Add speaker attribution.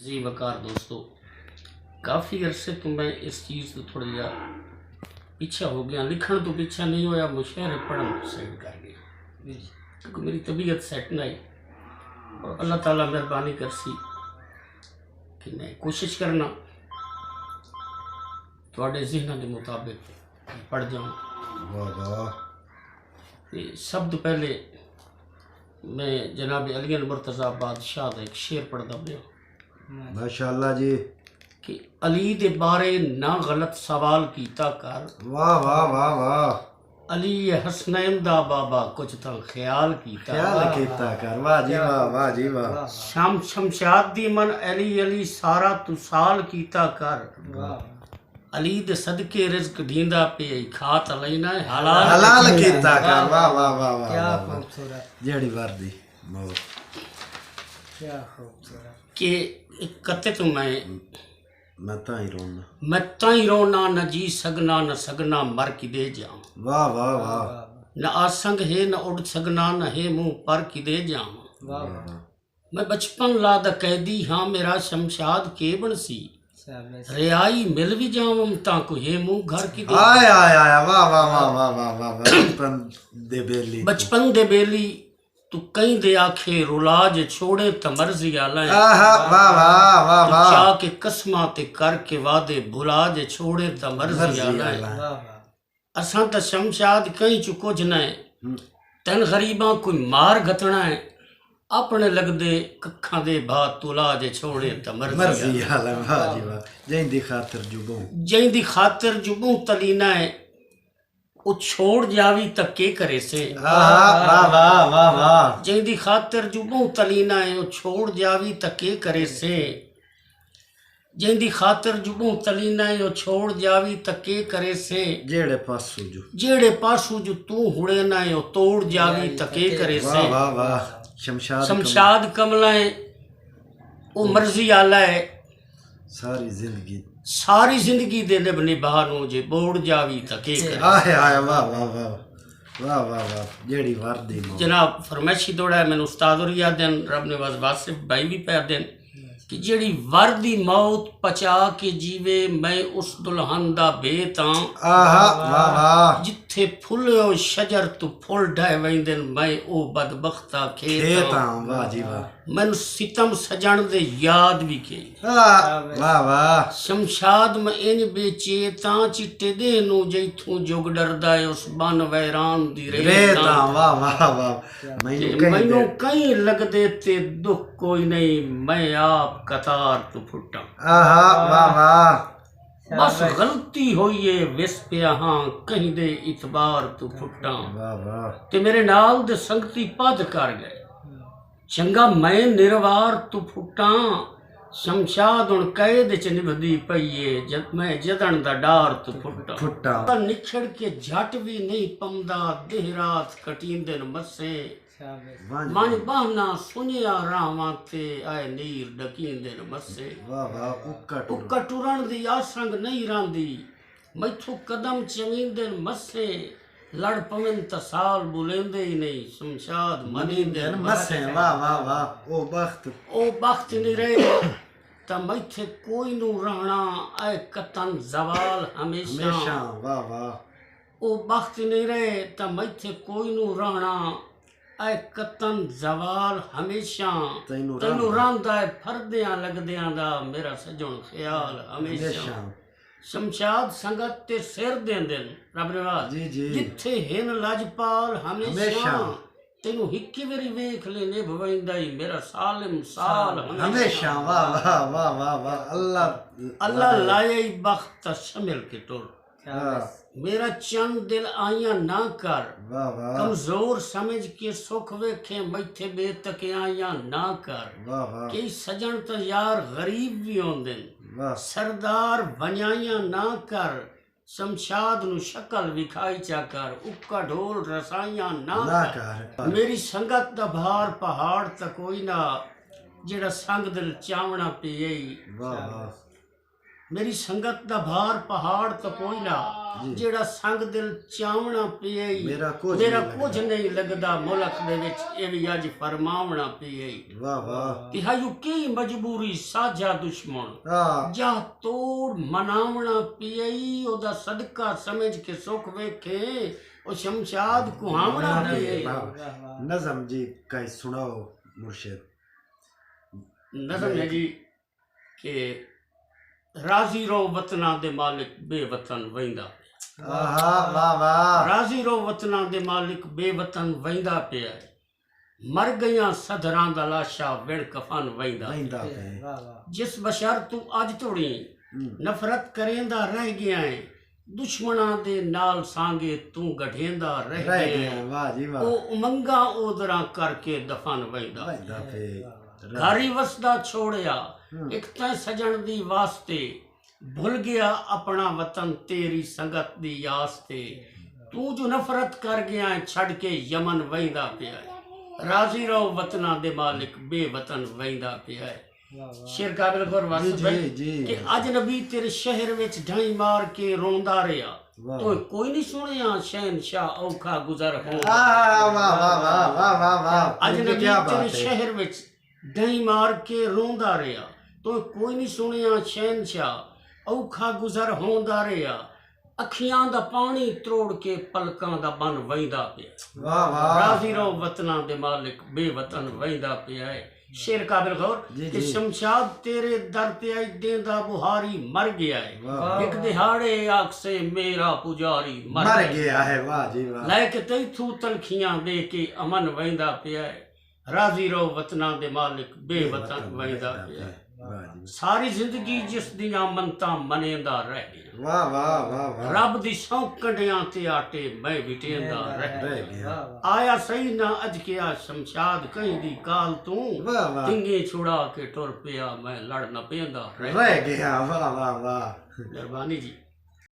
Speaker 1: जी वकार दोस्तों, काफ़ी अरसे तो मैं इस चीज़ तो थोड़ा जा पीछा हो गया। लिखण तो पीछा नहीं होया, मुशायरे पढ़न तो साइड कर गया क्योंकि मेरी तबीयत सेट नहीं। और अल्लाह ताला मेहरबानी करसी कि मैं कोशिश करना थोड़े ज़हन के मुताबिक पढ़ जाऊँ। सब तो पहले मैं जनाब अली मुर्तज़ा बादशाह का एक शेर पढ़ता पाया।
Speaker 2: माशाअल्लाह जी।
Speaker 1: कि अली दे बारे ना गलत सवाल कीता कर।
Speaker 2: वाह वाह वाह वाह।
Speaker 1: अली हसनैन दा बाबा कुछ तो ख्याल कीता
Speaker 2: कर। वाह जी वाह, वाह जी वाह।
Speaker 1: शाम शमशाद दी मन अली अली सारा तू साल कीता कर। अली दे सदके रिज़्क ढींदा पे खात लेना
Speaker 2: हलाल कीता कर। वाह वाह वाह वाह।
Speaker 3: क्या खूबसूरत
Speaker 2: जेड़ी वर्दी मो
Speaker 3: क्या खूबसूरत
Speaker 1: के कते तो
Speaker 2: मैं
Speaker 1: ता ही रोना न जी सगना न सगना मर की दे जाऊं।
Speaker 2: वाह वाह वाह।
Speaker 1: न आसंग है न उड़ सगना न है मुंह पर की दे जाऊं। मैं बचपन लाद कैदी हाँ मेरा शमशाद के बनसी। रियाई मिल भी जाऊं ताकू हे मुंह घर की दे।
Speaker 2: आय आय आय वाह वाह वाह वाह वाह वाह।
Speaker 1: बचपन दे बेली तू कहीं दे आखे रुलाज छोड़े त मर्जी आलाए।
Speaker 2: वाह वाह वाह वाह।
Speaker 1: चाह के कसमा ते करके वादे भुलाज छोड़े त मर्जी आलाए। असां त शमशाद कहीं चु कुछ न तन गरीबां कोई मार घतना है। अपने लगदे कखा दे भात तुलाज छोड़े त मर्जी
Speaker 2: आलाए। वाह जी वाह।
Speaker 1: जैंदी खातिर जुबू तलीना है वो छोड़ जावी तक के करे से।
Speaker 2: वाह वाह वाह वाह।
Speaker 1: जैंदी खातिर जुबू तलीना है वो छोड़ जावी तक के करे से। जैंदी खातिर जुबू तलीना है वो छोड़ जावी तक के करे से। जेड़े पासू जो तू हुड़े ना है वो तोड़ जावी तक के करे से।
Speaker 2: वाह वाह।
Speaker 1: शमशाद कमलाए वो मर्जी आला है। सारी जिंदगी दे निभ निभानो जे बोड़ जावी तके जनाब फरमाइशी दौड़ा है। मैंने उस्ताद और याद दिन रब ने वासिफ भाई भी पैर दिन कि जेड़ी वर्दी मौत पचा के जीवे मैं उस दुल्हन दा बेत हां। जिथे फुल्यो शजर तू फुल ढाए वेंदन मैं ओ बदबख्ता खेत हां।
Speaker 2: वाह जी वाह।
Speaker 1: मैनू सितम सजण दे याद भी के।
Speaker 2: वाह वाह।
Speaker 1: शमशाद में इंज बेचे तां चिट्टे दे नू जैथू जुग डरदा है उस बन वैरान दी रेत।
Speaker 2: वाह वाह वाह।
Speaker 1: मैनू कहीं लगदे ते दुख कोई नहीं मैं आप कतार तू फुटा।
Speaker 2: वाह वाह।
Speaker 1: बस गलती होई है विस पिया हाँ कहीं दे इतबार तू फुटा।
Speaker 2: वाह वाह। ते
Speaker 1: मेरे नाल दे संगती पद कर गए चंगा मैं निर्वार तू फुटा। शमशाद हुण कैद च निभदी पई है जद मैं जदन दा डार तू फुटा। निखड़ के झट भी नहीं पमदा देह रात कटींदे न मसे। मन बहना सुनिया रावां ते आए नीर डकींदे न मसे। उक्का टुरण दी आसंग नहीं रांदी मैथों कदम चवींदे न मसे। लड़ पवन त साल बुलेंदे ही नहीं शमशाद मनींदे न मसे।
Speaker 2: वाह वाह वाह।
Speaker 1: ओ बख्त नहीं रहे त मैथे कोई नू रहना ऐ कतन जवाल हमेशा।
Speaker 2: वाह वाह।
Speaker 1: ओ बख्त नहीं रहे त मैथे कोई नू रहना ऐ कतन जवाल हमेशा। तैनू रांदा है फरदियां लगदियां दा मेरा सजण ख्याल हमेशा। शमशाद संगत ते सिर देंदे रब नवाज जिथे हिन लजपाल हमेशा। तेनू हिक्की वेरी वेख लेने भवेंदा ही मेरा सालिम साल हमेशा।
Speaker 2: वाह वाह वाह वाह वाह।
Speaker 1: अल्लाह लाए बख्त शमिल के टुर मेरा चंद दिल आइया ना कर। कमजोर समझ के सुख वेखे मैथे बेतके आइया ना कर। कई सजन तो यार गरीब भी होंदे सरदार बनाइया ना कर। शमशाद नू शक्ल विखाई चा कर उक्का ढोल रसाइया ना कर। मेरी संगत दा भार पहाड़ तक कोई ना जेड़ा संग दिल चावना पे। ਮੇਰੀ ਸੰਗਤ ਦਾ ਭਾਰ ਪਹਾੜ ਤੋਂ ਕੋਇਲਾ ਜਿਹੜਾ ਸੰਗ ਦਿਲ ਚਾਵਣਾ ਪਿਆ
Speaker 2: ਮੇਰਾ ਕੁਝ
Speaker 1: ਨਹੀਂ ਲੱਗਦਾ ਮੁਲਕ ਦੇ ਵਿੱਚ ਇਹ ਵੀ ਅੱਜ ਫਰਮਾਵਣਾ ਪਿਆ
Speaker 2: ਵਾਹ ਵਾਹ
Speaker 1: ਤਿਹਾਯੂ ਕੀ ਮਜਬੂਰੀ ਸਾਜਾ ਦੁਸ਼ਮਣ
Speaker 2: ਹਾਂ
Speaker 1: ਜਾ ਤੋੜ ਮਨਾਵਣਾ ਪਿਆ ਉਹਦਾ ਸਦਕਾ ਸਮਝ ਕੇ ਸੁਖ ਵੇਖੇ ਉਹ ਸ਼ਮਸ਼ਾਦ ਕੁਹਾਵਣਾ ਪਿਆ
Speaker 2: नजम जी कहीं सुनाओ मुर्शिद
Speaker 1: नज़म है जी कि राजी रो वतना दे मालिक बेवतन वहींदा
Speaker 2: आहा वाह वाह
Speaker 1: राजी रो वतना दे मालिक बेवतन वहींदा पिया मर गईयां सदरां दा लाशा विण कफन वहींदा
Speaker 2: वहींदा पे
Speaker 3: वाह वाह
Speaker 1: जिस बशर तू अज तोड़ी नफरत करेंदा रह गया है दुश्मना दे नाल सांगे तू गढ़ेंदा रह
Speaker 2: रह
Speaker 1: गया
Speaker 2: गया
Speaker 1: है
Speaker 2: वाह जी वाह
Speaker 1: ओ उमंगा ओदरा करके दफन वहींदा
Speaker 2: वहींदा पे
Speaker 1: घारी वसदा छोड़िया एक तै सजन दी वास्ते भुल गया अपना वतन तेरी संगत दी यास्ते तू जो नफरत कर गया है छड़ के यमन वहींदा पिया है राजी रहो वतना दे मालिक बेवतन वहींदा पिया है शेर काबिल गौर वासिफ भाई कि अजनबी तेरे शहर विच ढाई मार के रोंदा रहा तो कोई नहीं सुनिया शहनशाह औखा गुजर हो
Speaker 2: वाह वाह वाह वाह वाह वाह
Speaker 1: अजनबी तेरे शहर विच ढाई मार के रोंदा रहा तो कोई नहीं सुनिया शहनशाह औखा गुजर होंदा रहा अखियां दा पानी त्रोड़ के पलकां दा बन वहींदा पिया
Speaker 2: वाह वाह
Speaker 1: राजी रहो वतना दे मालिक बेवतन वहींदा पिया है शेर काबिल गौर कि शमशाद तेरे दर ते आई देंदा बुहारी मर गया है एक दिहाड़े आख से मेरा पुजारी
Speaker 2: मर गया है वाह जी वाह
Speaker 1: लैके तैथू तलखियां दे के अमन वहींदा पिया है राजी रहो वतना दे मालिक बेवतन वहींदा पिया है सारी जिंदगी जिस दियां मनता मनेंदा रह गया
Speaker 2: वाह वाह वाह वाह
Speaker 1: रब दी सौ कंडियां ते आटे मैं विटेंदा रह गया आया सही ना अज किया शमशाद कहीं दी काल तू
Speaker 2: वाह वाह
Speaker 1: तिंगे छुड़ा के टुर पिया मैं लड़ न पेंदा
Speaker 2: रह गया वाह वाह वाह
Speaker 1: मेहरबानी जी